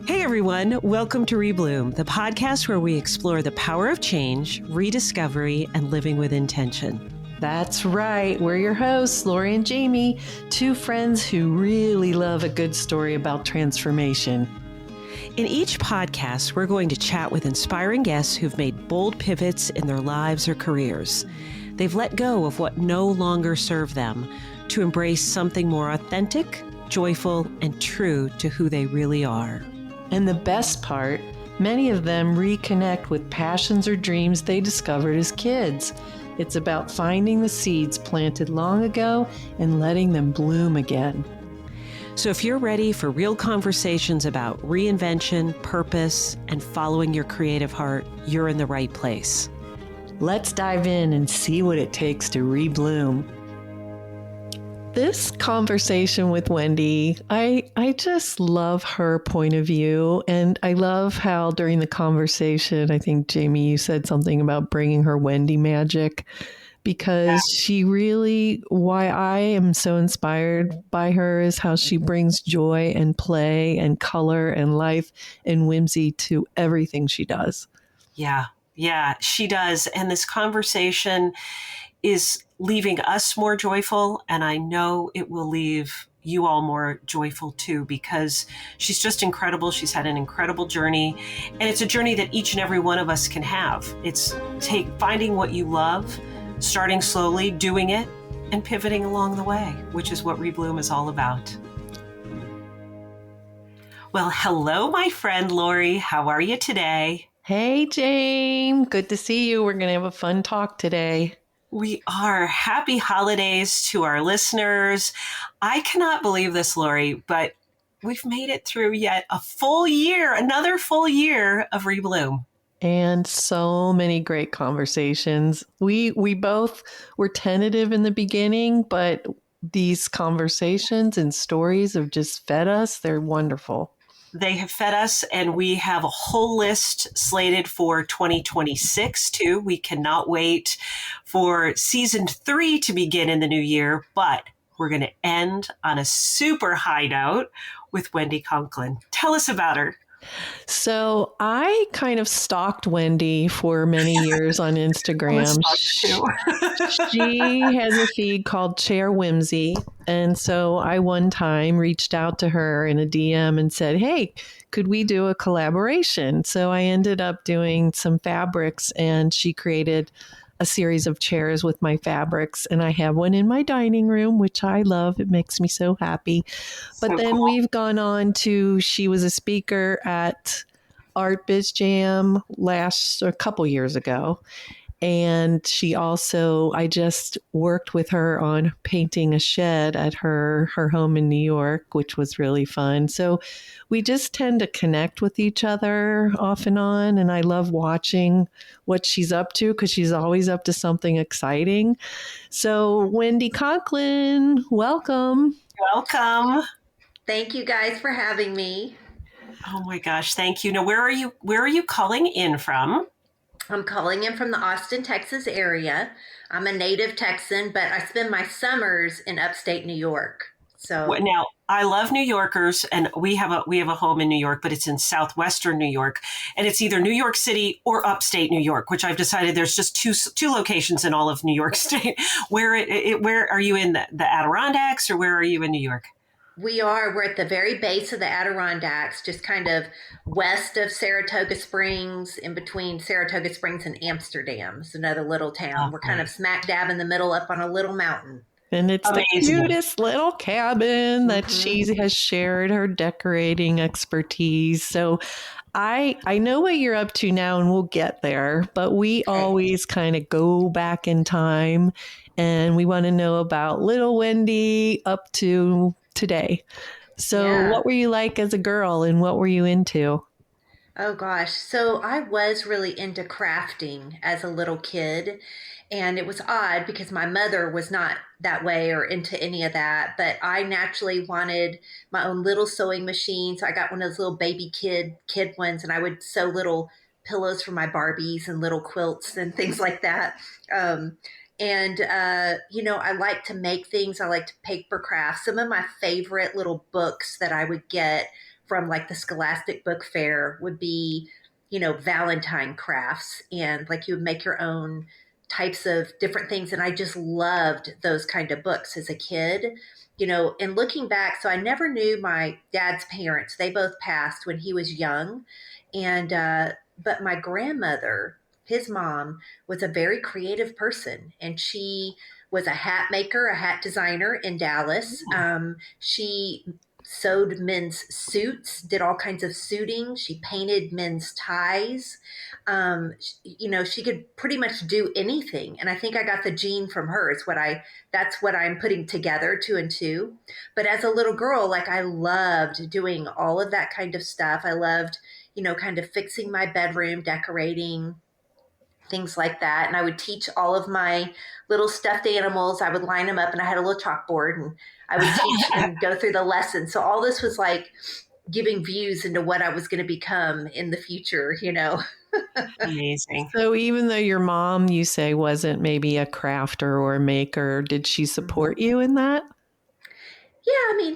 Hey everyone, welcome to ReBloom, the podcast where we explore the power of change, rediscovery, and living with intention. That's right. We're your hosts, Lori and Jamie, two friends who really love a good story about transformation. In each podcast, we're going to chat with inspiring guests who've made bold pivots in their lives or careers. They've let go of what no longer served them to embrace something more authentic, joyful, and true to who they really are. And the best part, many of them reconnect with passions or dreams they discovered as kids. It's about finding the seeds planted long ago and letting them bloom again. So if you're ready for real conversations about reinvention, purpose, and following your creative heart, you're in the right place. Let's dive in and see what it takes to rebloom. This conversation with Wendy, I just love her point of view. And I love how during the conversation, I think, Jamie, you said something about bringing her Wendy magic, because she really, why I am so inspired by her is how she brings joy and play and color and life and whimsy to everything she does. Yeah, she does. And this conversation is leaving us more joyful, and I know it will leave you all more joyful too, because she's just incredible. She's had an incredible journey, and it's a journey that each and every one of us can have. It's finding what you love, starting slowly, doing it, and pivoting along the way, which is what ReBloom is all about. Well, hello, my friend Lori. How are you today? Hey, Jane. Good to see you. We're going to have a fun talk today. We are. Happy holidays to our listeners. I cannot believe this, Lori, but we've made it through yet a full year, another full year of ReBloom. And so many great conversations. We both were tentative in the beginning, but these conversations and stories have just fed us. They're wonderful. They have fed us, and we have a whole list slated for 2026 too. We cannot wait for season 3 to begin in the new year, but we're going to end on a super high note with Wendy Conklin. Tell us about her. So I kind of stalked Wendy for many years on Instagram. She has a feed called Chair Whimsy. And so I one time reached out to her in a DM and said, hey, could we do a collaboration? So I ended up doing some fabrics, and she created a series of chairs with my fabrics, and I have one in my dining room, which I love. It makes me so happy. But then cool. We've gone on to, she was a speaker at Art Biz Jam a couple years ago. And she also, I just worked with her on painting a shed at her home in New York, which was really fun. So we just tend to connect with each other off and on. And I love watching what she's up to, because she's always up to something exciting. So Wendy Conklin, welcome. Welcome. Thank you guys for having me. Oh my gosh, thank you. Now, where are you calling in from? I'm calling in from the Austin, Texas area. I'm a native Texan, but I spend my summers in upstate New York. So now, I love New Yorkers, and we have a home in New York, but it's in southwestern New York, and it's either New York City or upstate New York, which I've decided there's just two locations in all of New York State. Where are you in the Adirondacks, or where are you in New York? We're at the very base of the Adirondacks, just kind of west of Saratoga Springs, in between Saratoga Springs and Amsterdam. It's another little town. Okay. We're kind of smack dab in the middle up on a little mountain. And it's amazing. The cutest little cabin that she has shared her decorating expertise. So I know what you're up to now, and we'll get there, but we always kind of go back in time, and we want to know about little Wendy up to today. So What were you like as a girl, and what were you into? Oh gosh. So I was really into crafting as a little kid, and it was odd because my mother was not that way or into any of that, but I naturally wanted my own little sewing machine. So I got one of those little baby kid ones, and I would sew little pillows for my Barbies and little quilts and things like that. And, I like to make things. I like to paper craft. Some of my favorite little books that I would get from like the Scholastic Book Fair would be, Valentine crafts. And like you would make your own types of different things. And I just loved those kind of books as a kid. And looking back, so I never knew my dad's parents. They both passed when he was young. And, but my grandmother, his mom, was a very creative person, and she was a hat maker, a hat designer in Dallas. She sewed men's suits, did all kinds of suiting. She painted men's ties. She could pretty much do anything, and I think I got the gene from her. That's what I'm putting together, two and two. But as a little girl, like I loved doing all of that kind of stuff. I loved, kind of fixing my bedroom, decorating, things like that. And I would teach all of my little stuffed animals. I would line them up, and I had a little chalkboard, and I would teach and go through the lessons. So all this was like giving views into what I was going to become in the future. Amazing. So even though your mom, you say, wasn't maybe a crafter or a maker, did she support you in that? Yeah, I mean,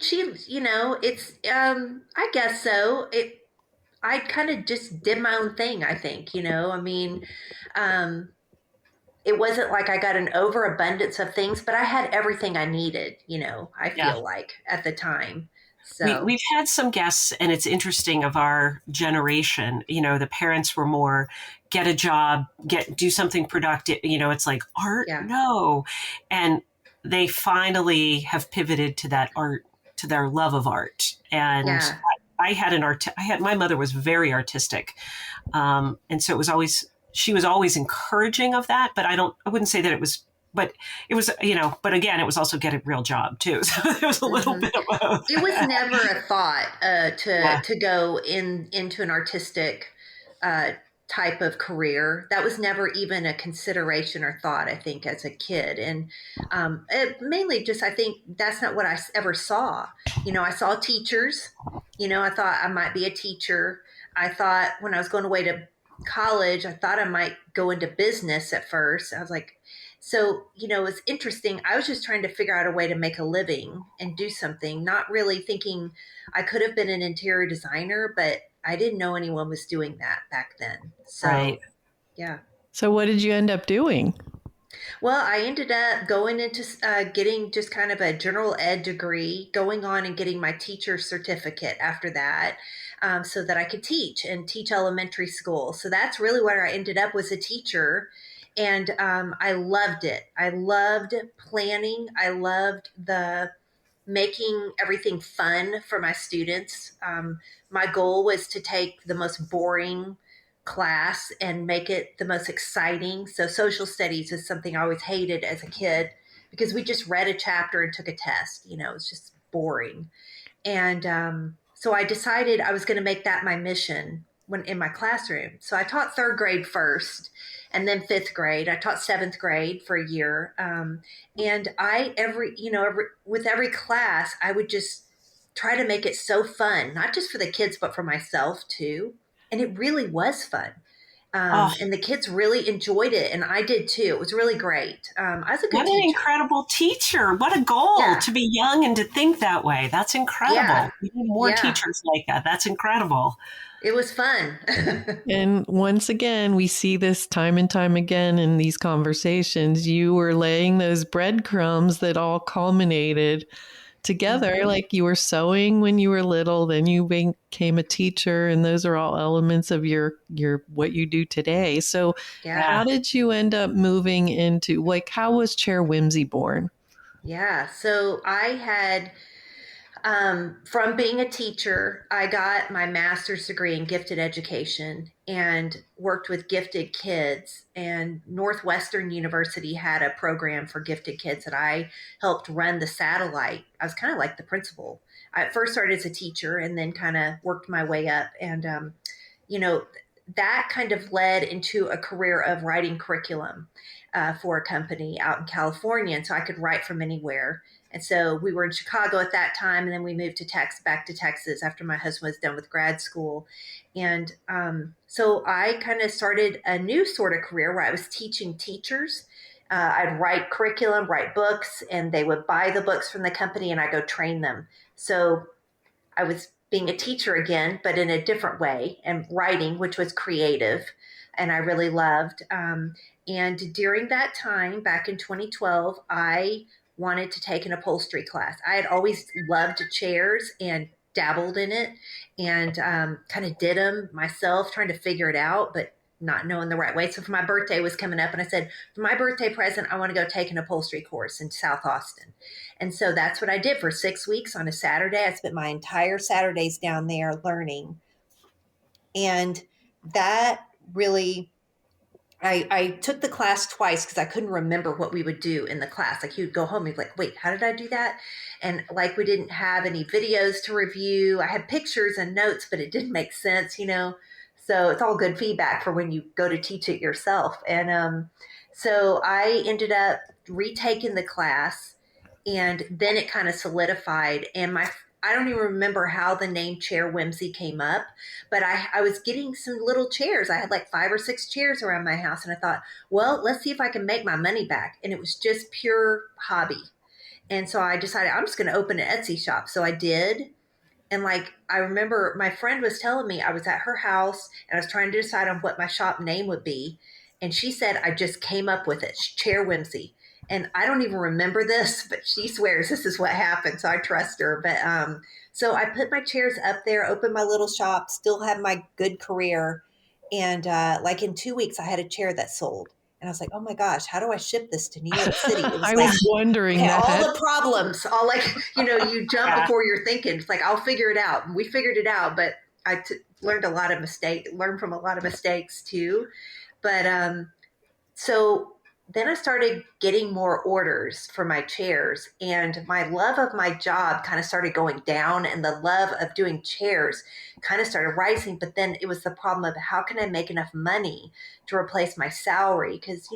it's, I guess so. I kind of just did my own thing, I think, I mean, it wasn't like I got an overabundance of things, but I had everything I needed, I feel like at the time. So We've had some guests, and it's interesting, of our generation. The parents were more get a job, do something productive. It's like art, no, and they finally have pivoted to that art, to their love of art. And I had my mother was very artistic, and so she was always encouraging of that. But I wouldn't say that it was. But it was, but again, it was also get a real job too. So there was a little bit of both. It was never a thought to go into an artistic type of career. That was never even a consideration or thought, I think, as a kid. And it mainly just, I think that's not what I ever saw. I saw teachers. I thought I might be a teacher. I thought when I was going away to college, I thought I might go into business at first. I was like, so, it's interesting. I was just trying to figure out a way to make a living and do something, not really thinking I could have been an interior designer, but I didn't know anyone was doing that back then. So, right. Yeah. So what did you end up doing? Well, I ended up going into getting just kind of a general ed degree, going on and getting my teacher certificate after that. So that I could teach elementary school. So that's really where I ended up, was a teacher. And I loved it. I loved planning. I loved making everything fun for my students. My goal was to take the most boring class and make it the most exciting. So social studies is something I always hated as a kid, because we just read a chapter and took a test. It was just boring. And so I decided I was going to make that my mission when in my classroom. So I taught third grade first, and then fifth grade. I taught seventh grade for a year. And with every class, I would just try to make it so fun, not just for the kids, but for myself too. And it really was fun. And the kids really enjoyed it, and I did too. It was really great. I was a good What teacher. An incredible teacher. What a goal to be young and to think that way. That's incredible. Yeah. We need more teachers like that. That's incredible. It was fun. And once again, we see this time and time again in these conversations. You were laying those breadcrumbs that all culminated together. Mm-hmm. Like you were sewing when you were little, then you became a teacher, and those are all elements of your what you do today. So how did you end up moving into, like, how was Chair Whimsy born? Yeah. So I had, from being a teacher, I got my master's degree in gifted education and worked with gifted kids. And Northwestern University had a program for gifted kids that I helped run the satellite. I was kind of like the principal. I first started as a teacher and then kind of worked my way up. And, that kind of led into a career of writing curriculum for a company out in California. And so I could write from anywhere. And so we were in Chicago at that time, and then we moved back to Texas after my husband was done with grad school. And so I kind of started a new sort of career where I was teaching teachers I'd write curriculum, write books, and they would buy the books from the company and I go train them. So I was being a teacher again, but in a different way, and writing, which was creative, and I really loved. And during that time, back in 2012, I wanted to take an upholstery class. I had always loved chairs and dabbled in it, and kind of did them myself, trying to figure it out, but not knowing the right way. So for my birthday was coming up, and I said, for my birthday present, I want to go take an upholstery course in South Austin. And so that's what I did for 6 weeks on a Saturday. I spent my entire Saturdays down there learning. And that really, I took the class twice because I couldn't remember what we would do in the class. Like you'd go home and you'd be like, wait, how did I do that? And like we didn't have any videos to review. I had pictures and notes, but it didn't make sense, So it's all good feedback for when you go to teach it yourself. And so I ended up retaking the class, and then it kind of solidified. And I don't even remember how the name Chair Whimsy came up, but I was getting some little chairs. I had like 5 or 6 chairs around my house, and I thought, well, let's see if I can make my money back. And it was just pure hobby. And so I decided I'm just going to open an Etsy shop. So I did. And like, I remember my friend was telling me, I was at her house and I was trying to decide on what my shop name would be. And she said, I just came up with it, Chair Whimsy. And I don't even remember this, but she swears this is what happened. So I trust her. But so I put my chairs up there, opened my little shop, still had my good career. And like in 2 weeks, I had a chair that sold. And I was like, oh my gosh, how do I ship this to New York City? It was I was wondering that. All the problems, all like, you jump before you're thinking. It's like, I'll figure it out. And we figured it out, but I learned from a lot of mistakes too. But so then I started getting more orders for my chairs, and my love of my job kind of started going down, and the love of doing chairs kind of started rising. But then it was the problem of how can I make enough money to replace my salary? Because,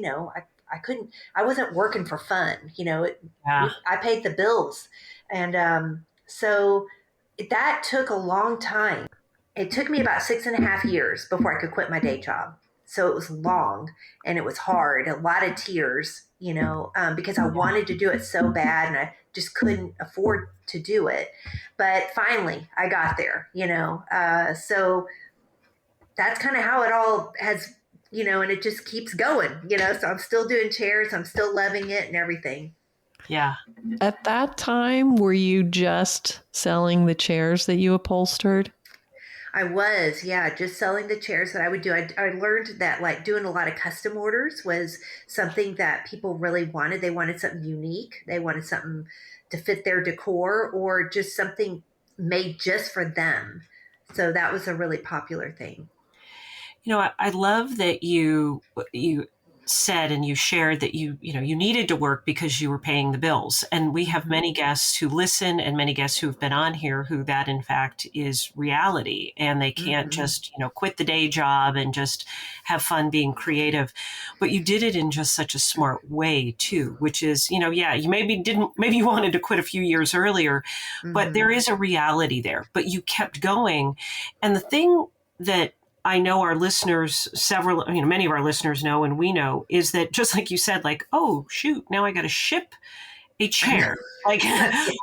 I wasn't working for fun, I paid the bills. And so that took a long time. It took me about 6.5 years before I could quit my day job. So it was long and it was hard, a lot of tears, because I wanted to do it so bad and I just couldn't afford to do it. But finally I got there, so that's kind of how it all has, and it just keeps going, so I'm still doing chairs. I'm still loving it and everything. Yeah. At that time, were you just selling the chairs that you upholstered? I was, just selling the chairs that I would do. I learned that like doing a lot of custom orders was something that people really wanted. They wanted something unique. They wanted something to fit their decor or just something made just for them. So that was a really popular thing. I love that you said and you shared that you needed to work because you were paying the bills. And we have many guests who listen and many guests who've been on here who that in fact is reality, and they can't just, quit the day job and just have fun being creative. But you did it in just such a smart way too, which is, you maybe you wanted to quit a few years earlier, but there is a reality there, but you kept going. And the thing that I know our listeners, many of our listeners know, and we know, is that just like you said, like, oh, shoot, now I got to ship a chair, like,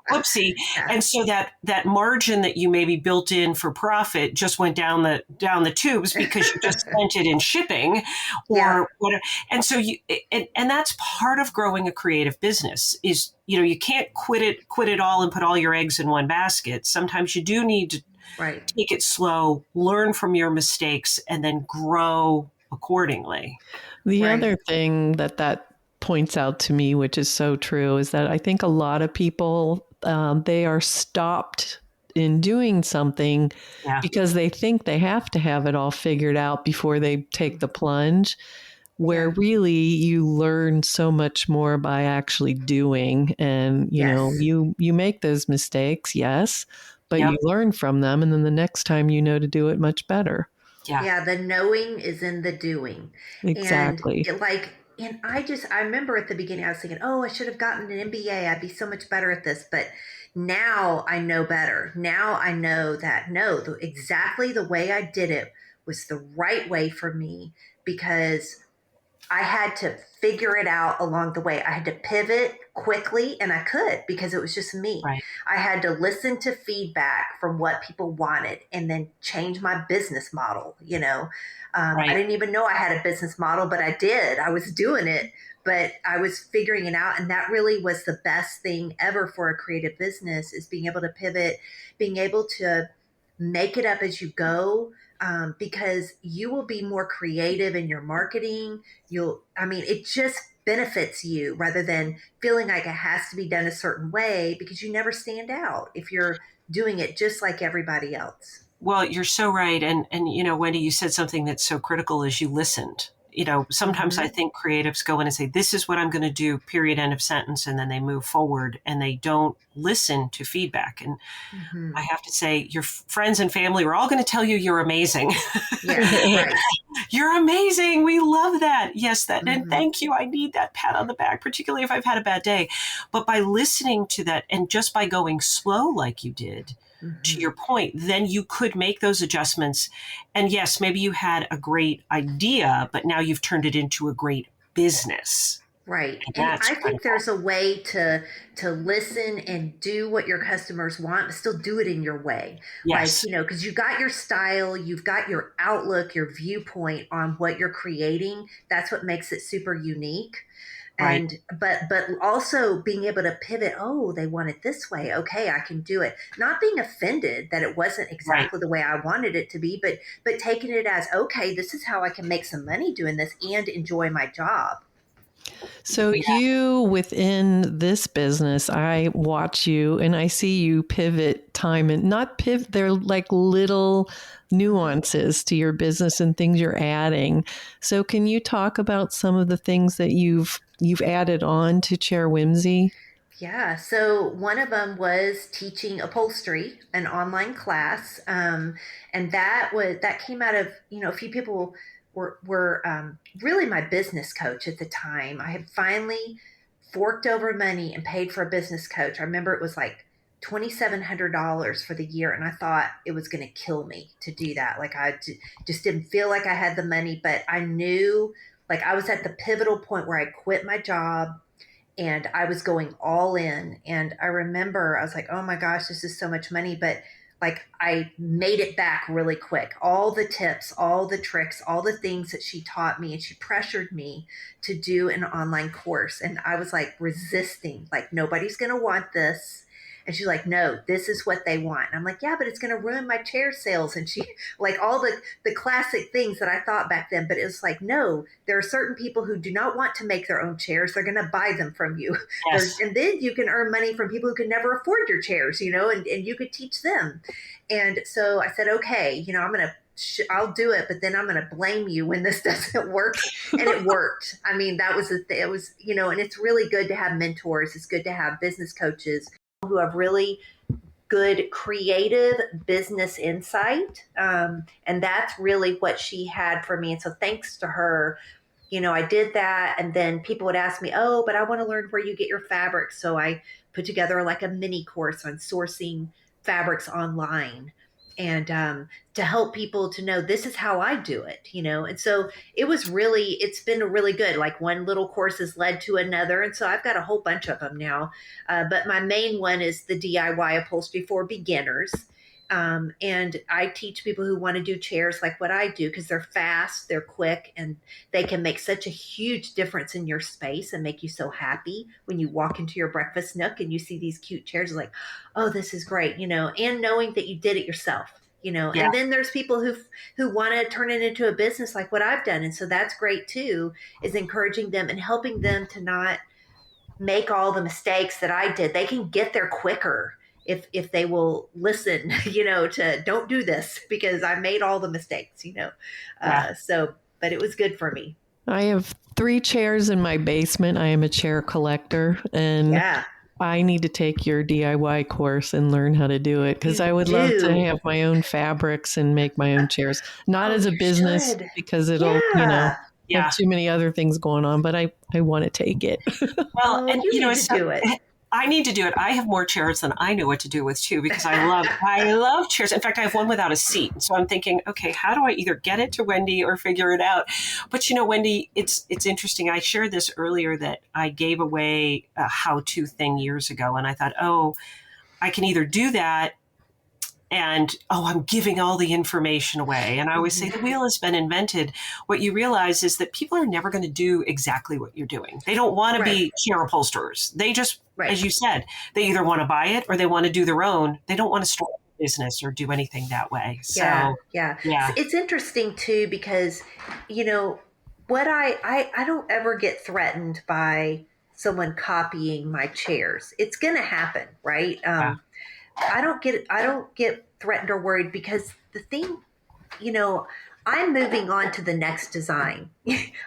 whoopsie. Yeah. And so that margin that you maybe built in for profit just went down the tubes because you just spent it in shipping or whatever. And so and that's part of growing a creative business is, you can't quit it all and put all your eggs in one basket. Sometimes you do need to take it slow, learn from your mistakes, and then grow accordingly. The other thing that points out to me, which is so true, is that I think a lot of people, they are stopped in doing something because they think they have to have it all figured out before they take the plunge, where really you learn so much more by actually doing. And, you make those mistakes, yes, but you learn from them. And then the next time you know to do it much better. Yeah. The knowing is in the doing. Exactly. And I remember at the beginning, I was thinking, oh, I should have gotten an MBA. I'd be so much better at this. But now I know better. Now I know that exactly the way I did it was the right way for me, because I had to figure it out along the way. I had to pivot quickly, and I could because it was just me. Right. I had to listen to feedback from what people wanted and then change my business model. I Right. didn't even know I had a business model, but I did. I was doing it, but I was figuring it out. And that really was the best thing ever for a creative business, is being able to pivot, being able to make it up as you go, because you will be more creative in your marketing. It just benefits you rather than feeling like it has to be done a certain way, because you never stand out if you're doing it just like everybody else. Well, you're so right. And Wendy, you said something that's so critical, is you listened. Sometimes I Mm-hmm. think creatives go in and say, this is what I'm going to do, period, end of sentence. And then they move forward and they don't listen to feedback. And Mm-hmm. I have to say, your friends and family are all going to tell you you're amazing. Yes, right. You're amazing. We love that. Yes, that. And Mm-hmm. thank you. I need that pat on the back, particularly if I've had a bad day. But by listening to that and just by going slow like you did, to Mm-hmm. your point, then you could make those adjustments. And yes, maybe you had a great idea, but now you've turned it into a great business. Right. And And that's I think critical. there's a way to listen and do what your customers want, but still do it in your way. Like, Yes. because you got your style, you've got your outlook, your viewpoint on what you're creating. That's what makes it super unique. Right. But also being able to pivot. Oh, they want it this way. Okay, I can do it. Not being offended that it wasn't Right. exactly the way I wanted it to be, but taking it as, okay, this is how I can make some money doing this and enjoy my job. So Yeah. you, within this business, I watch you and I see you pivot time and not pivot. They're like little nuances to your business and things you're adding. So can you talk about some of the things that you've added on to Chair Whimsy? Yeah, so one of them was teaching upholstery, an online class, and that came out of, a few people were really my business coach at the time. I had finally forked over money and paid for a business coach. I remember it was like $2,700 for the year, and I thought it was going to kill me to do that. Like just didn't feel like I had the money, but I knew, like, I was at the pivotal point where I quit my job and I was going all in. And I remember I was like, oh my gosh, this is so much money. But like, I made it back really quick. All the tips, all the tricks, all the things that she taught me, and she pressured me to do an online course. And I was like resisting, like, nobody's going to want this. And she's like, no, this is what they want. And I'm like, yeah, but it's going to ruin my chair sales. And she, like, all the classic things that I thought back then. But it's like, no, there are certain people who do not want to make their own chairs. They're going to buy them from you. Yes. And then you can earn money from people who can never afford your chairs, and you could teach them. And so I said, okay, I'll do it, but then I'm going to blame you when this doesn't work. And it worked. I mean, that was it was, and it's really good to have mentors. It's good to have business coaches who have really good creative business insight. And that's really what she had for me. And so thanks to her, I did that. And then people would ask me, oh, but I want to learn where you get your fabrics. So I put together like a mini course on sourcing fabrics online, and to help people to know this is how I do it. And so it's been really good. Like, one little course has led to another. And so I've got a whole bunch of them now. But my main one is the DIY upholstery for beginners. And I teach people who want to do chairs like what I do, because they're fast, they're quick, and they can make such a huge difference in your space and make you so happy when you walk into your breakfast nook and you see these cute chairs. Like, oh, this is great, and knowing that you did it yourself. Yeah. And then there's people who want to turn it into a business like what I've done. And so that's great too, is encouraging them and helping them to not make all the mistakes that I did. They can get there quicker if they will listen, to don't do this because I made all the mistakes. Yeah. But it was good for me. I have 3 chairs in my basement. I am a chair collector, and Yeah. I need to take your DIY course and learn how to do it, because You I would love to do. have my own fabrics and make my own chairs. Not Oh, as a you business, should. because it'll, Yeah. have Yeah. too many other things going on, but I want to take it. Well, Oh, and you need it's to do it. I need to do it. I have more chairs than I know what to do with too, because I love chairs. In fact, I have one without a seat. So I'm thinking, okay, how do I either get it to Wendy or figure it out? But Wendy, it's interesting. I shared this earlier that I gave away a how-to thing years ago, and I thought, oh, I can either do that and, oh, I'm giving all the information away. And I always say the wheel has been invented. What you realize is that people are never going to do exactly what you're doing. They don't want to be chair upholsterers. They just, as you said, they either want to buy it or they want to do their own. They don't want to start a business or do anything that way. So, yeah. It's interesting too, because, what I don't ever get threatened by someone copying my chairs. It's going to happen, right? I don't get threatened or worried, because the thing, I'm moving on to the next design.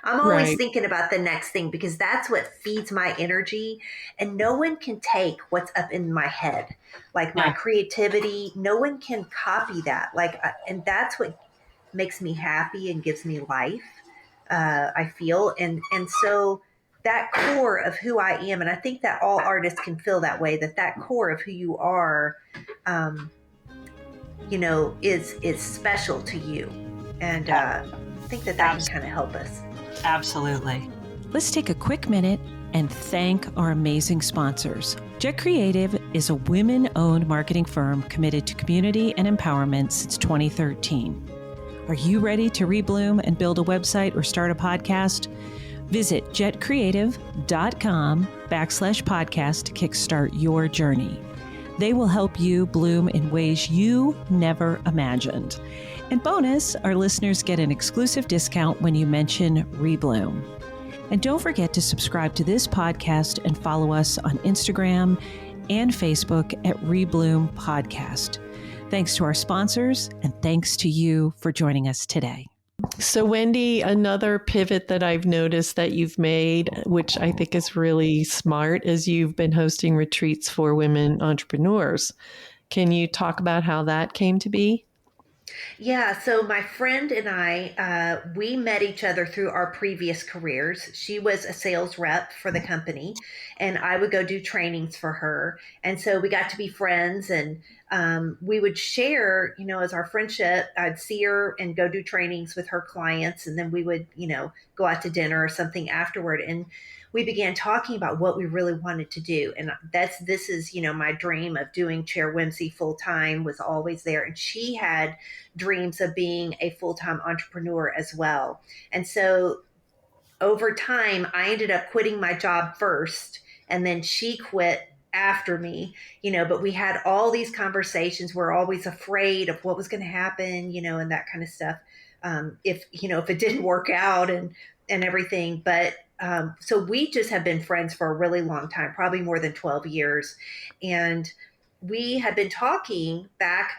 I'm always thinking about the next thing, because that's what feeds my energy, and no one can take what's up in my head, like my creativity. No one can copy that. And that's what makes me happy and gives me life. I feel, and so that core of who I am, and I think that all artists can feel that way, that core of who you are, is special to you. And I think that can kind of help us. Absolutely. Let's take a quick minute and thank our amazing sponsors. Jet Creative is a women-owned marketing firm committed to community and empowerment since 2013. Are you ready to rebloom and build a website or start a podcast? Visit jetcreative.com/podcast to kickstart your journey. They will help you bloom in ways you never imagined. And bonus, our listeners get an exclusive discount when you mention ReBloom. And don't forget to subscribe to this podcast and follow us on Instagram and Facebook at ReBloom Podcast. Thanks to our sponsors, and thanks to you for joining us today. So, Wendy, another pivot that I've noticed that you've made, which I think is really smart, is you've been hosting retreats for women entrepreneurs. Can you talk about how that came to be? Yeah, so my friend and I, we met each other through our previous careers. She was a sales rep for the company, and I would go do trainings for her. And so we got to be friends, and we would share, as our friendship. I'd see her and go do trainings with her clients, and then we would, go out to dinner or something afterward. And we began talking about what we really wanted to do. And this is, my dream of doing Chair Whimsy full time was always there. And she had dreams of being a full-time entrepreneur as well. And so over time, I ended up quitting my job first, and then she quit after me, but we had all these conversations. We're always afraid of what was going to happen, and that kind of stuff. If it didn't work out and everything, but so we just have been friends for a really long time, probably more than 12 years. And we had been talking back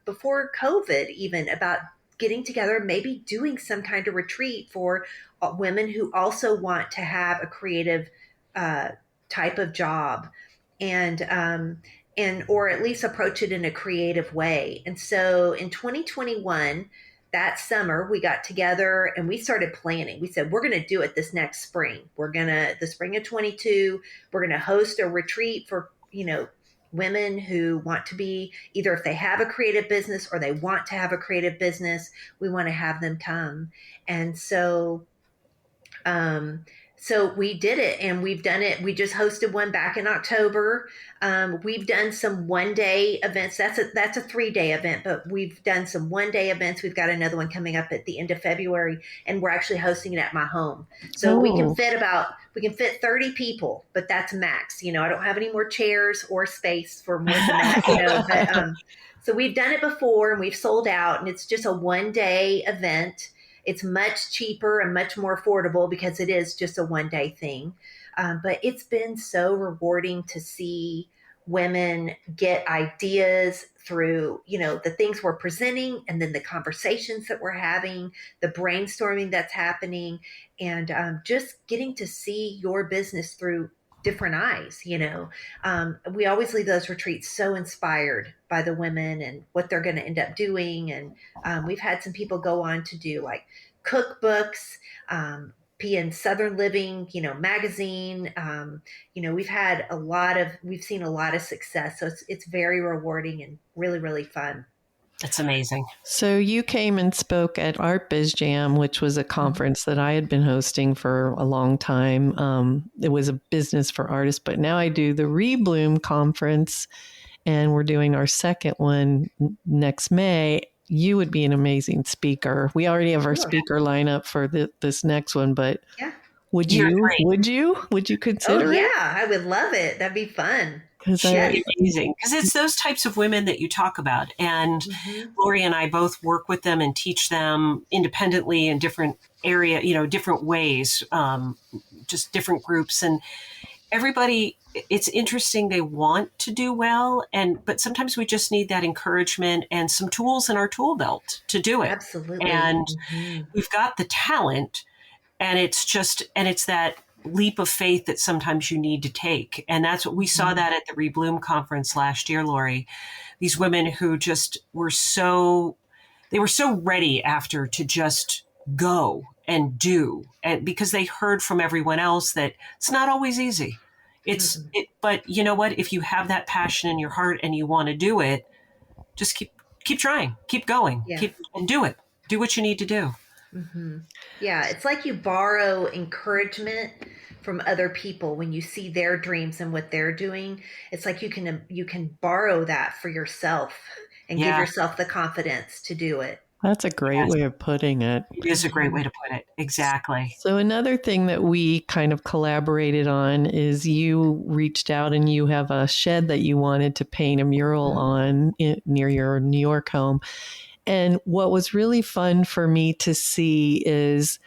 before COVID even about getting together, maybe doing some kind of retreat for women who also want to have a creative type of job, and or at least approach it in a creative way. And so in 2021, that summer, we got together and we started planning. We said, we're going to do it this next spring. The spring of 22, we're going to host a retreat for, women who want to be, either if they have a creative business or they want to have a creative business, we want to have them come. And so, so we did it, and we've done it. We just hosted one back in October. We've done some one-day events. That's a 3-day event, but we've done some one-day events. We've got another one coming up at the end of February, and we're actually hosting it at my home. So we can fit 30 people, but that's max. I don't have any more chairs or space for more than that. But so we've done it before, and we've sold out, and it's just a one-day event. It's much cheaper and much more affordable because it is just a one-day thing. But it's been so rewarding to see women get ideas through, the things we're presenting, and then the conversations that we're having, the brainstorming that's happening, and just getting to see your business through different eyes. We always leave those retreats so inspired by the women and what they're going to end up doing. And we've had some people go on to do like cookbooks, PN Southern Living, magazine. We've seen a lot of success. So it's very rewarding and really, really fun. That's amazing. So you came and spoke at Art Biz Jam, which was a conference that I had been hosting for a long time. It was a business for artists, but now I do the ReBloom conference, and we're doing our second one next May. You would be an amazing speaker. We already have our speaker lineup for this next one, but yeah. Would you consider it? Oh, yeah, I would love it. That'd be fun. It's amazing because it's those types of women that you talk about. And Lori and I both work with them and teach them independently in different different ways, just different groups. And everybody, it's interesting. They want to do well. But sometimes we just need that encouragement and some tools in our tool belt to do it. Absolutely. And we've got the talent, and it's that leap of faith that sometimes you need to take. And that's what we saw that at the ReBloom conference last year, Lori. These women who just were they were so ready after to just go and do, and because they heard from everyone else that it's not always easy. But you know what? If you have that passion in your heart and you want to do it, just keep trying, keep going, and do it. Do what you need to do. Mm-hmm. Yeah, it's like you borrow encouragement from other people when you see their dreams and what they're doing. It's like you can borrow that for yourself and give yourself the confidence to do it. That's a great way of putting it. It is a great way to put it. Exactly. So another thing that we kind of collaborated on is you reached out and you have a shed that you wanted to paint a mural on near your New York home. And what was really fun for me to see is,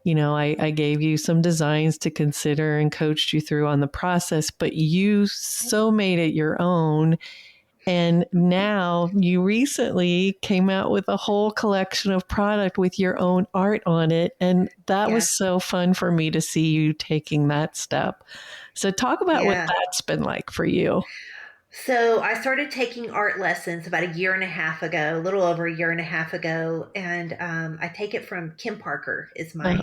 I gave you some designs to consider and coached you through on the process, but you so made it your own. And now you recently came out with a whole collection of product with your own art on it. And that was so fun for me to see you taking that step. So talk about what that's been like for you. So I started taking art lessons about a year and a half ago, a little over a year and a half ago. And I take it from Kim Parker is my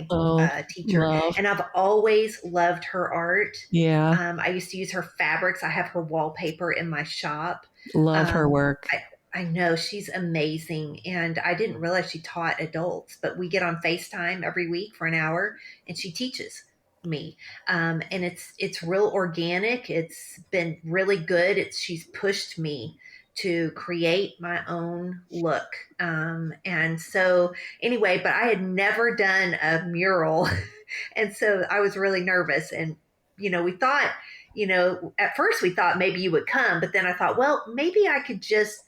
teacher. And I've always loved her art. Yeah. I used to use her fabrics. I have her wallpaper in my shop. Love her work. I know, she's amazing. And I didn't realize she taught adults, but we get on FaceTime every week for an hour and she teaches me. And it's real organic. It's been really good. She's pushed me to create my own look. And so anyway, but I had never done a mural. And so I was really nervous. And, we thought, at first we thought maybe you would come, but then I thought, well, maybe I could just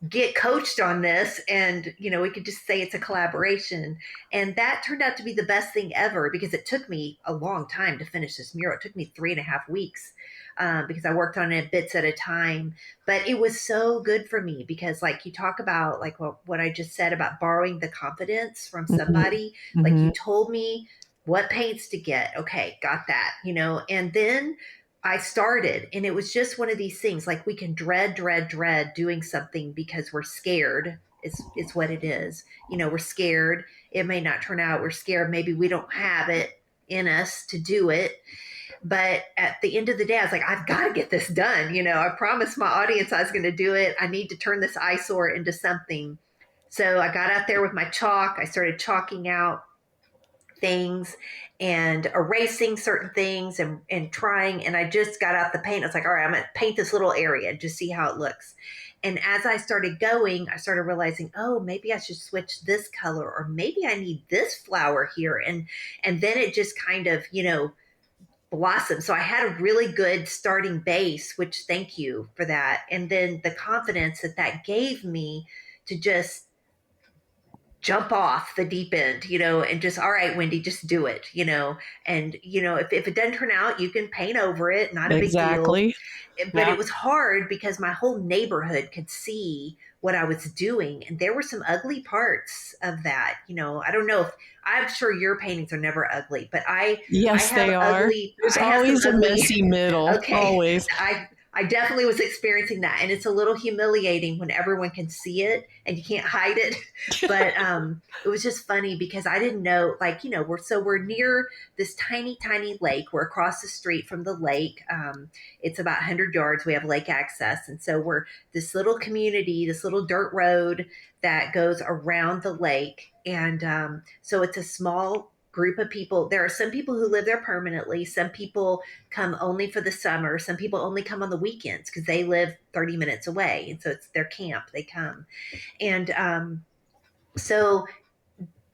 get coached on this and, we could just say it's a collaboration. And that turned out to be the best thing ever because it took me a long time to finish this mural. It took me 3.5 weeks because I worked on it bits at a time, but it was so good for me because like you talk about like what I just said about borrowing the confidence from somebody, like you told me what paints to get. Okay. Got that, and then I started, and it was just one of these things like we can dread doing something because we're scared is what it is. We're scared. It may not turn out. We're scared. Maybe we don't have it in us to do it. But at the end of the day, I was like, I've got to get this done. I promised my audience I was going to do it. I need to turn this eyesore into something. So I got out there with my chalk. I started chalking out things and erasing certain things and trying. And I just got out the paint. I was like, all right, I'm going to paint this little area and just see how it looks. And as I started going, I started realizing, oh, maybe I should switch this color, or maybe I need this flower here. And then it just kind of, blossomed. So I had a really good starting base, which thank you for that. And then the confidence that gave me to just jump off the deep end, and just, all right, Wendy, just do it, and, if it doesn't turn out, you can paint over it. Not a big deal. But it was hard because my whole neighborhood could see what I was doing. And there were some ugly parts of that. I don't know I'm sure your paintings are never ugly, but they are. There's always a messy middle. Okay. Always. I definitely was experiencing that. And it's a little humiliating when everyone can see it and you can't hide it. But it was just funny because I didn't know, like, we're near this tiny, tiny lake. We're across the street from the lake. It's about 100 yards. We have lake access. And so we're this little community, this little dirt road that goes around the lake. And so it's a small group of people. There are some people who live there permanently. Some people come only for the summer. Some people only come on the weekends because they live 30 minutes away. And so it's their camp. They come. And so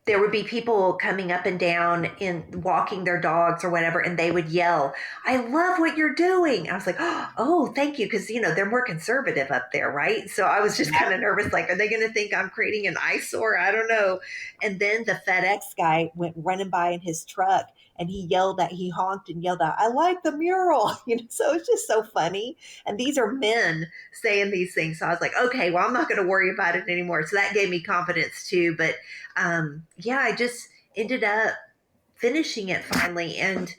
there would be people coming up and down and walking their dogs or whatever, and they would yell, "I love what you're doing." I was like, "Oh, thank you." Because, they're more conservative up there, right? So I was just kind of nervous, like, are they going to think I'm creating an eyesore? I don't know. And then the FedEx guy went running by in his truck, and he honked and yelled out, "I like the mural." So it's just so funny. And these are men saying these things. So I was like, okay, well, I'm not going to worry about it anymore. So that gave me confidence too. But I just ended up finishing it finally. And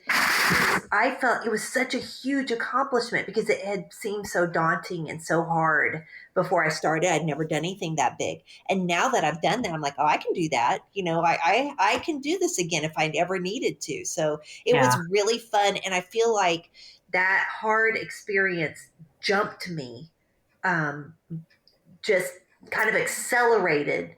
I felt it was such a huge accomplishment because it had seemed so daunting and so hard before I started. I'd never done anything that big. And now that I've done that, I'm like, oh, I can do that. I can do this again if I ever needed to. So it was really fun. And I feel like that hard experience jumped me, just kind of accelerated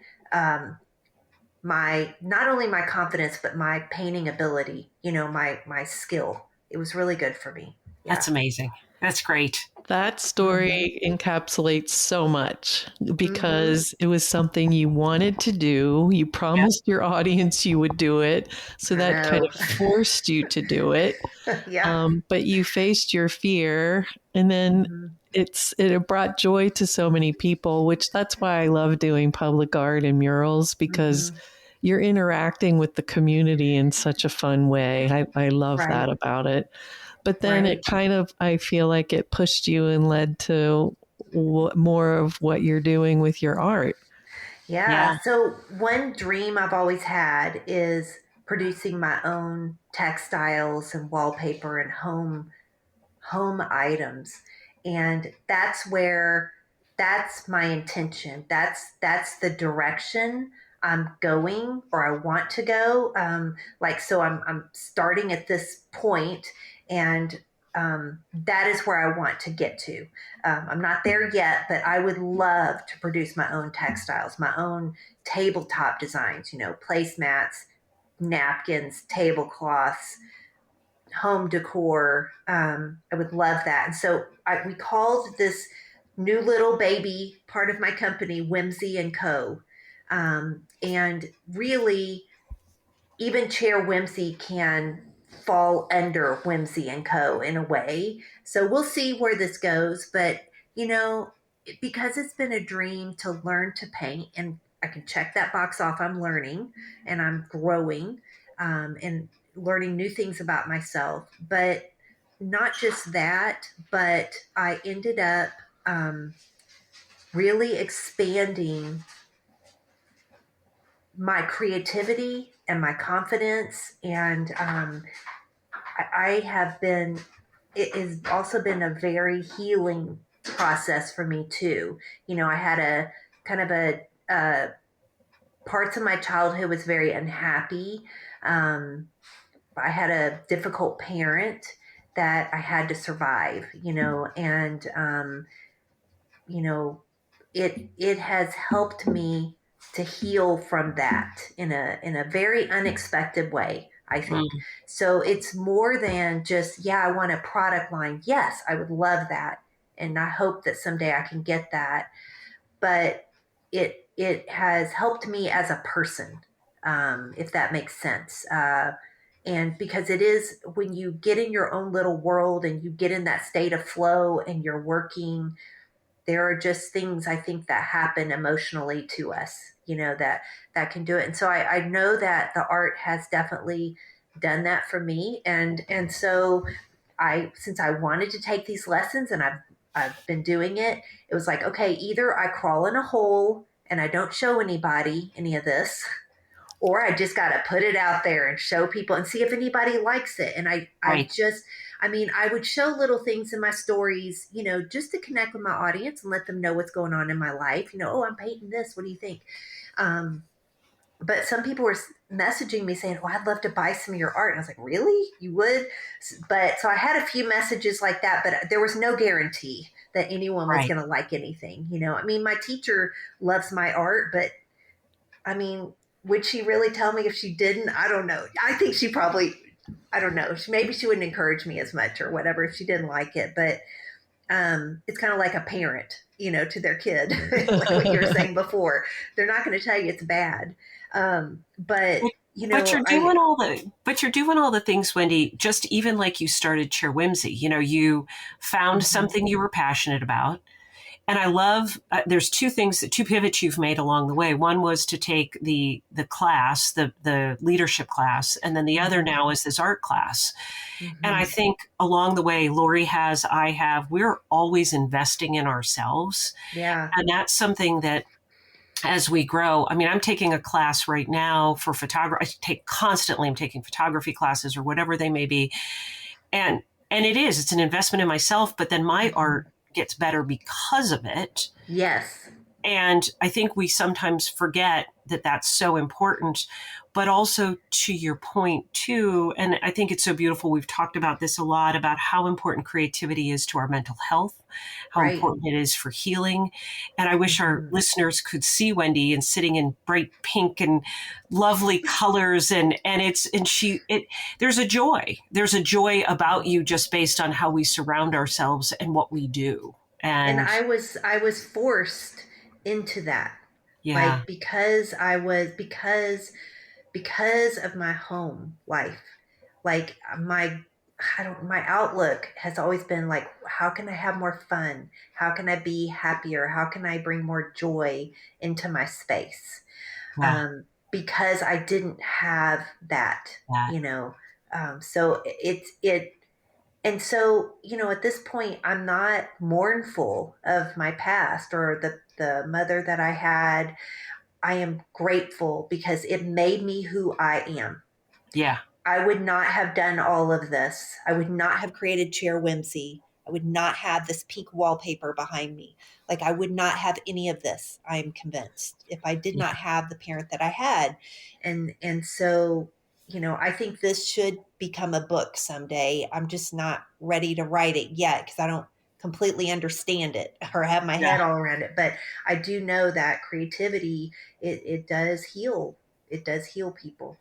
not only my confidence, but my painting ability, my skill. It was really good for me. Yeah. That's amazing. That's great. That story encapsulates so much because it was something you wanted to do. You promised your audience you would do it. So that kind of forced you to do it. But you faced your fear, and then it brought joy to so many people, which that's why I love doing public art and murals, because you're interacting with the community in such a fun way. I love that about it. But then it kind of, I feel like it pushed you and led to more of what you're doing with your art. Yeah. So one dream I've always had is producing my own textiles and wallpaper and home items. And that's my intention. That's the direction I'm going, or I want to go. So I'm starting at this point, and that is where I want to get to. I'm not there yet, but I would love to produce my own textiles, my own tabletop designs, placemats, napkins, tablecloths, home decor. I would love that. And so we called this new little baby part of my company Whimsy & Co. And really, even Chair Whimsy can fall under Whimsy & Co. in a way. So we'll see where this goes. But, because it's been a dream to learn to paint, and I can check that box off. I'm learning and I'm growing and learning new things about myself. But not just that, but I ended up really expanding my creativity and my confidence. And it has also been a very healing process for me too. I had a kind of a parts of my childhood was very unhappy. I had a difficult parent that I had to survive, and it has helped me to heal from that in a very unexpected way, I think. So it's more than just, I want a product line. Yes, I would love that. And I hope that someday I can get that. But it has helped me as a person, if that makes sense. And because it is, when you get in your own little world and you get in that state of flow and you're working, there are just things I think that happen emotionally to us, that can do it. And so I know that the art has definitely done that for me. And so since I wanted to take these lessons and I've been doing it, it was like, okay, either I crawl in a hole and I don't show anybody any of this, or I just got to put it out there and show people and see if anybody likes it. And Right. I mean, I would show little things in my stories, just to connect with my audience and let them know what's going on in my life. Oh, I'm painting this. What do you think? Um, but some people were messaging me saying, "Oh, I'd love to buy some of your art." And I was like, "Really? You would?" But so I had a few messages like that, but there was no guarantee that anyone was Right. going to like anything. I mean, my teacher loves my art, but I mean, would she really tell me if she didn't? I don't know. I think she probably, I don't know. Maybe she wouldn't encourage me as much or whatever if she didn't like it. But it's kind of like a parent, to their kid, like what you were saying before. They're not going to tell you it's bad. But But you're doing all the things, Wendy, just even like you started Chair Whimsy. You found something you were passionate about. And I love, there's two pivots you've made along the way. One was to take the class, the leadership class, and then the other now is this art class. And I think along the way, I have, we're always investing in ourselves. Yeah. And that's something that as we grow, I mean, I'm taking a class right now for photography. I'm taking photography classes or whatever they may be. And it's an investment in myself, but then my art gets better because of it. Yes. And I think we sometimes forget that that's so important, but also to your point too. And I think it's so beautiful. We've talked about this a lot, about how important creativity is to our mental health, how important it is for healing. And I wish our listeners could see Wendy and sitting in bright pink and lovely colors. There's a joy about you just based on how we surround ourselves and what we do. And I was forced into that. Yeah. Like because of my home life. Like my outlook has always been like, how can I have more fun? How can I be happier? How can I bring more joy into my space? Yeah. Because I didn't have that, so and so, at this point, I'm not mournful of my past or the mother that I had. I am grateful because it made me who I am. Yeah. I would not have done all of this. I would not have created Chair Whimsy. I would not have this pink wallpaper behind me. Like, I would not have any of this, I am convinced, if I did not have the parent that I had. And so, I think this should become a book someday. I'm just not ready to write it yet because I don't completely understand it or have my head all around it. But I do know that creativity, it does heal. It does heal people.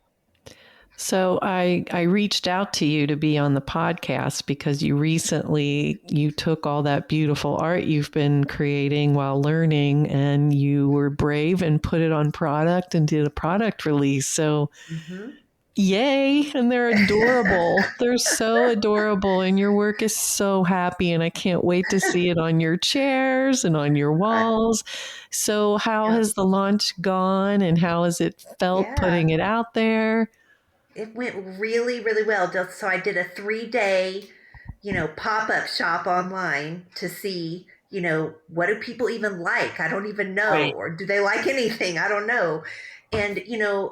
So I reached out to you to be on the podcast because you took all that beautiful art you've been creating while learning and you were brave and put it on product and did a product release. So yay. And they're adorable. They're so adorable. And your work is so happy. And I can't wait to see it on your chairs and on your walls. So how has the launch gone and how has it felt putting it out there? It went really, really well. So I did a 3-day, pop-up shop online to see, what do people even like? I don't even know. Right. Or do they like anything? I don't know. And,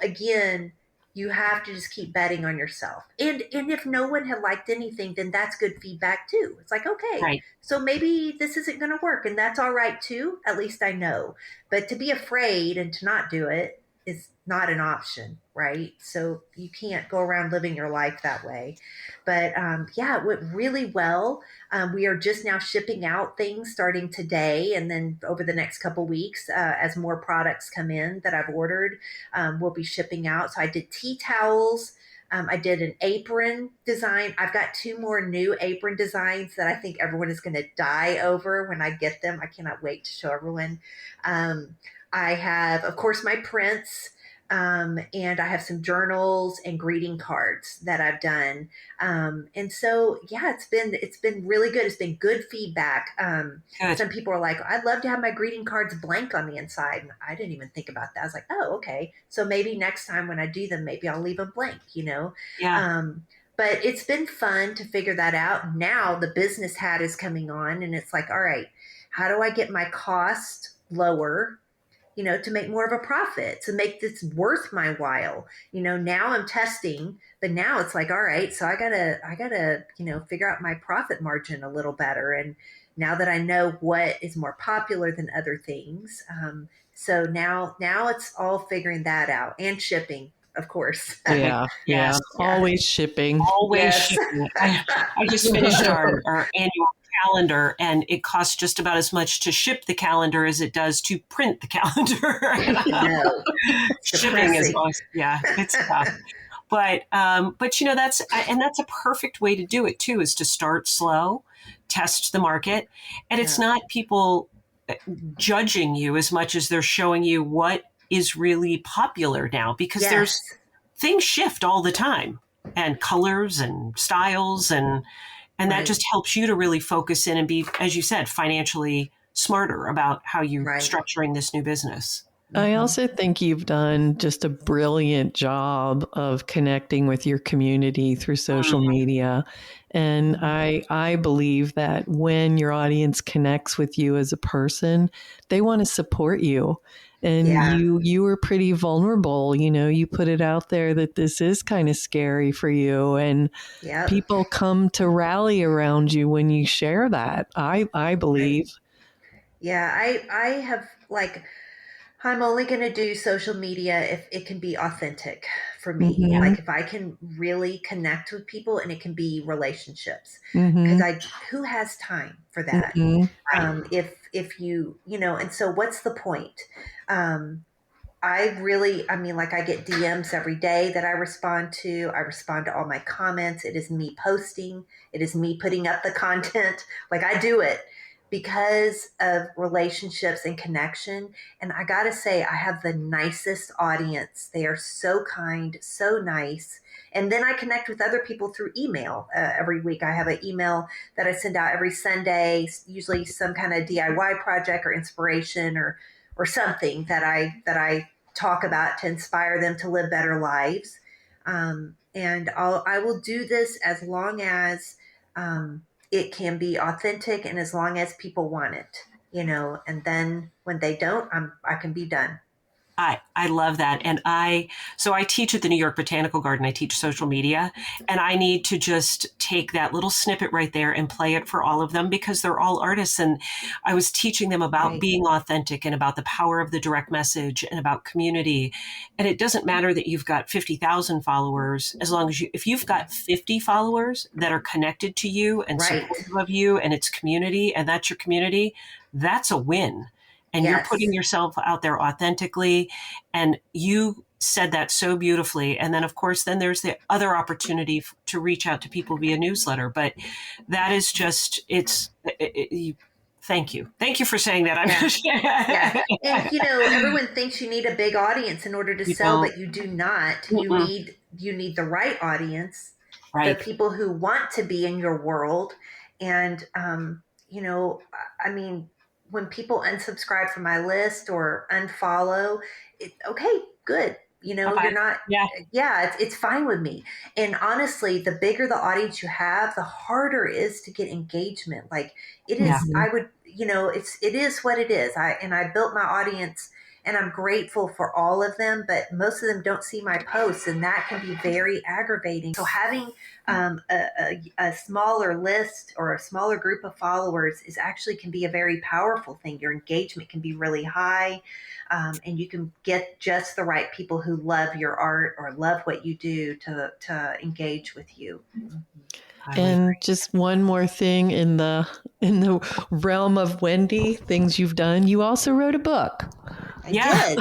again, you have to just keep betting on yourself. And if no one had liked anything, then that's good feedback too. It's like, okay, so maybe this isn't going to work and that's all right too. At least I know. But to be afraid and to not do it is not an option, right? So you can't go around living your life that way. But it went really well. We are just now shipping out things starting today, and then over the next couple weeks, as more products come in that I've ordered, we'll be shipping out. So I did tea towels. I did an apron design. I've got 2 more new apron designs that I think everyone is going to die over when I get them. I cannot wait to show everyone. I have, of course, my prints, and I have some journals and greeting cards that I've done. And so, it's been really good. It's been good feedback. Some people are like, I'd love to have my greeting cards blank on the inside. And I didn't even think about that. I was like, oh, okay. So maybe next time when I do them, maybe I'll leave them blank, Yeah. But it's been fun to figure that out. Now the business hat is coming on and it's like, all right, how do I get my cost lower to make more of a profit, to make this worth my while. Now I'm testing, but now it's like, all right, so I gotta, figure out my profit margin a little better. And now that I know what is more popular than other things, so now it's all figuring that out, and shipping, of course. Yeah. Yes. Always shipping. Always Yes. shipping. I just finished our annual calendar, and it costs just about as much to ship the calendar as it does to print the calendar. No, Shipping is always, it's tough. But that's a perfect way to do it too, is to start slow, test the market. And it's not people judging you as much as they're showing you what is really popular now, because Yes. things shift all the time, and colors and styles, and that just helps you to really focus in and be, as you said, financially smarter about how you're structuring this new business. I also think you've done just a brilliant job of connecting with your community through social media. And I believe that when your audience connects with you as a person, they want to support you. And you were pretty vulnerable. You put it out there that this is kind of scary for you. And people come to rally around you when you share that, I believe. Yeah, I have, I'm only going to do social media if it can be authentic for me. Mm-hmm. Like if I can really connect with people, and it can be relationships, because who has time for that? If you, and so what's the point? I get DMs every day that I respond to. I respond to all my comments. It is me posting. It is me putting up the content. I do it because of relationships and connection. And I got to say, I have the nicest audience. They are so kind, so nice. And then I connect with other people through email every week. I have an email that I send out every Sunday, usually some kind of DIY project or inspiration or something that I talk about to inspire them to live better lives. And I will do this as long as it can be authentic, and as long as people want it, and then when they don't, I can be done. I love that. And I teach at the New York Botanical Garden. I teach social media, and I need to just take that little snippet right there and play it for all of them, because they're all artists. And I was teaching them about being authentic, and about the power of the direct message, and about community. And it doesn't matter that you've got 50,000 followers, as long as if you've got 50 followers that are connected to you and supportive of you, and it's community, and that's your community, that's a win. And you're putting yourself out there authentically. And you said that so beautifully. And then, of course, then there's the other opportunity to reach out to people via newsletter. But that is just, thank you. Thank you for saying that. And, everyone thinks you need a big audience in order to sell, but you do not. You need the right audience, the people who want to be in your world. And, when people unsubscribe from my list or unfollow, okay, good. You're not, it's fine with me. And honestly, the bigger the audience you have, the harder it is to get engagement. It is, it is what it is. I built my audience, and I'm grateful for all of them, but most of them don't see my posts, and that can be very aggravating. So having a smaller list or a smaller group of followers can be a very powerful thing. Your engagement can be really high, and you can get just the right people who love your art or love what you do to engage with you. And just one more thing in the realm of Wendy, things you've done. You also wrote a book. I did.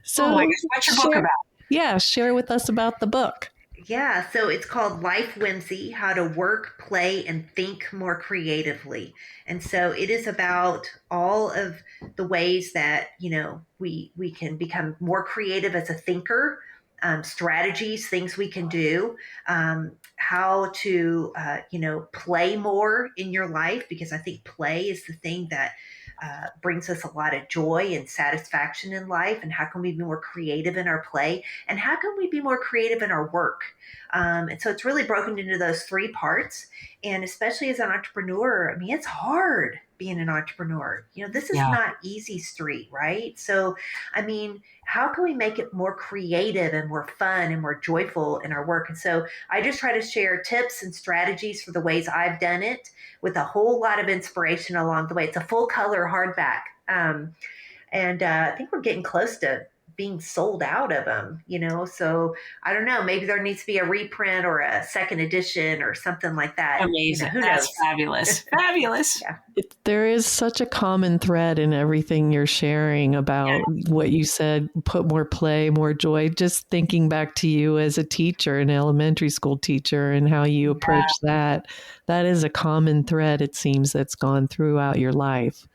So, oh my gosh, what's your book about? Yeah, share with us about the book. Yeah, so it's called Life Whimsy: How to Work, Play, and Think More Creatively. And so it is about all of the ways that, we can become more creative as a thinker, strategies, things we can do, how to, play more in your life, because I think play is the thing that brings us a lot of joy and satisfaction in life. And how can we be more creative in our play? And how can we be more creative in our work? And so it's really broken into those three parts. And especially as an entrepreneur, it's hard. being an entrepreneur. This is Yeah. not easy street, right? So, I mean, how can we make it more creative and more fun and more joyful in our work? And so I just try to share tips and strategies for the ways I've done it with a whole lot of inspiration along the way. It's a full color hardback. And I think we're getting close to being sold out of them, so I don't know, maybe there needs to be a reprint or a second edition or something like that. Amazing. Who That's knows? fabulous. Fabulous. Yeah. There is such a common thread in everything you're sharing about what you said, put more play, more joy. Just thinking back to you as a teacher, an elementary school teacher, and how you approach that. That is a common thread, it seems, that's gone throughout your life.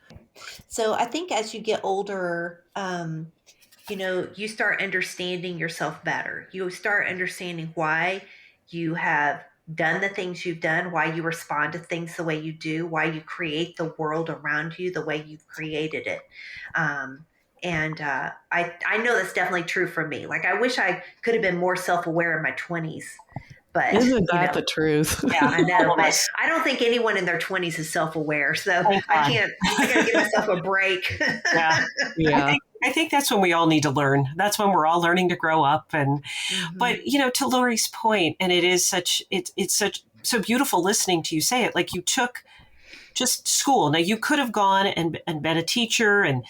So I think as you get older, you start understanding yourself better. You start understanding why you have done the things you've done, why you respond to things the way you do, why you create the world around you the way you've created it. I know that's definitely true for me. Like, I wish I could have been more self-aware in my 20s. But isn't that the truth? Yeah, I know. But I don't think anyone in their 20s is self-aware. So I got to give myself a break. Yeah. I think that's when we all need to learn. That's when we're all learning to grow up. And, but to Lori's point, and it is it's so beautiful listening to you say it. Like, you took just school. Now, you could have gone and been a teacher and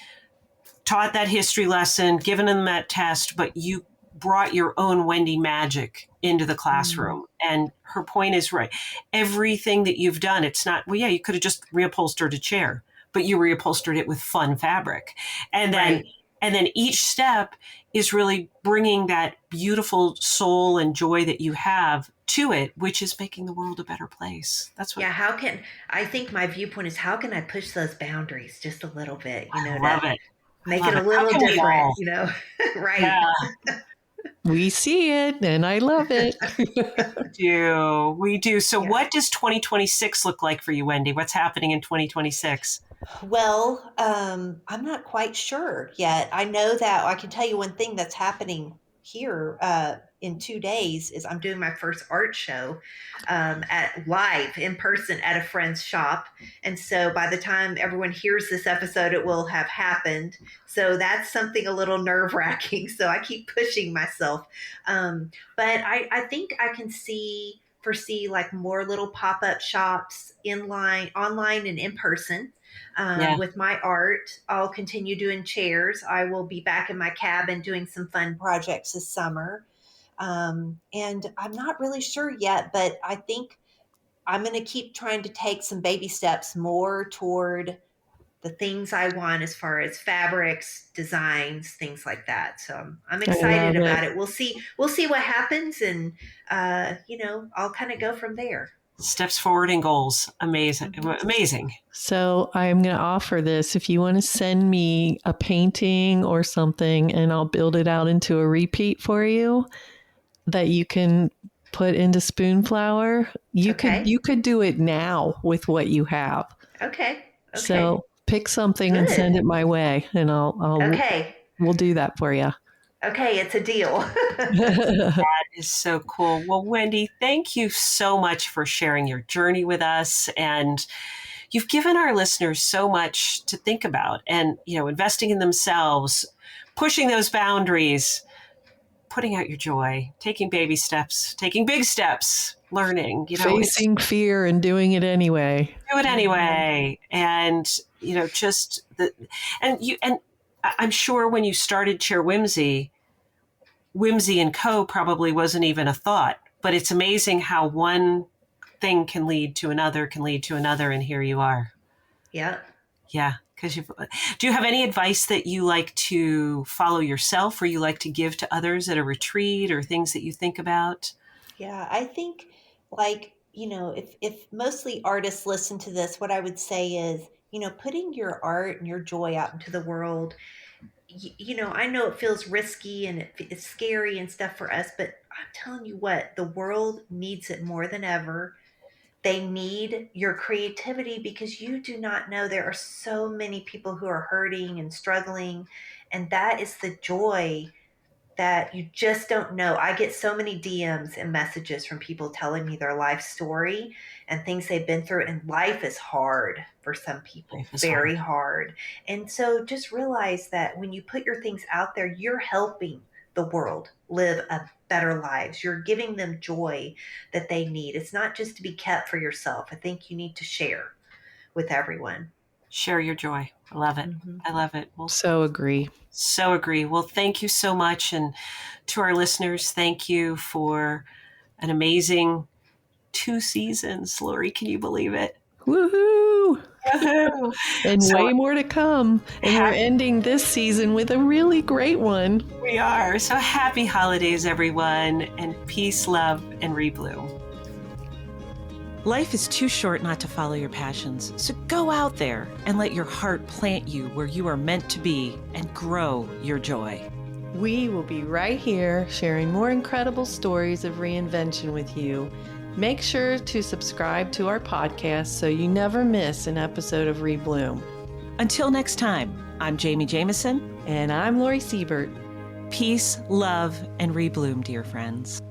taught that history lesson, given them that test, but you brought your own Wendy magic into the classroom. And her point is right. Everything that you've done, it's not, you could have just reupholstered a chair, but you reupholstered it with fun fabric. And then each step is really bringing that beautiful soul and joy that you have to it, which is making the world a better place. That's what. Yeah. I think my viewpoint is, how can I push those boundaries just a little bit, I love it. Make it a little different, right. Yeah. We see it and I love it. We do. So what does 2026 look like for you, Wendy? What's happening in 2026? Well, I'm not quite sure yet. I know that I can tell you one thing that's happening here in 2 days is I'm doing my first art show at live in person at a friend's shop. And so by the time everyone hears this episode, it will have happened. So that's something a little nerve-wracking. So I keep pushing myself. But I think I can foresee like more little pop-up shops online and in person. With my art. I'll continue doing chairs. I will be back in my cabin doing some fun projects this summer. And I'm not really sure yet, but I think I'm going to keep trying to take some baby steps more toward the things I want as far as fabrics, designs, things like that. So I'm excited about it. We'll see what happens, and I'll kind of go from there. Steps forward and goals. Amazing. So I'm going to offer this. If you want to send me a painting or something, and I'll build it out into a repeat for you that you can put into Spoonflower, you could do it now with what you have. Okay. So pick something and send it my way, and we'll do that for you. Okay, it's a deal. That is so cool. Well, Wendy, thank you so much for sharing your journey with us. And you've given our listeners so much to think about, and, investing in themselves, pushing those boundaries, putting out your joy, taking baby steps, taking big steps, learning, facing fear and doing it anyway. Do it anyway. And, and I'm sure when you started Chair Whimsy and Co. probably wasn't even a thought, but it's amazing how one thing can lead to another, and here you are. Yeah. Yeah. Do you have any advice that you like to follow yourself, or you like to give to others at a retreat, or things that you think about? Yeah, I think, if mostly artists listen to this, what I would say is, putting your art and your joy out into the world. I know it feels risky and it's scary and stuff for us, but I'm telling you what, the world needs it more than ever. They need your creativity, because you do not know, there are so many people who are hurting and struggling. And that is the joy that you just don't know. I get so many DMs and messages from people telling me their life story and things they've been through. And life is hard for some people, very hard. And so just realize that when you put your things out there, you're helping the world live a better lives. You're giving them joy that they need. It's not just to be kept for yourself. I think you need to share with everyone. Share your joy. I love it. I love it. Well, so agree. So agree. Well, thank you so much. And to our listeners, thank you for an amazing 2 seasons. Lori, can you believe it? Woohoo! And way more to come. And we're ending this season with a really great one. We are. So happy holidays, everyone. And peace, love, and ReBloom. Life is too short not to follow your passions. So go out there and let your heart plant you where you are meant to be and grow your joy. We will be right here sharing more incredible stories of reinvention with you. Make sure to subscribe to our podcast so you never miss an episode of ReBloom. Until next time, I'm Jamie Jameson. And I'm Lori Siebert. Peace, love, and ReBloom, dear friends.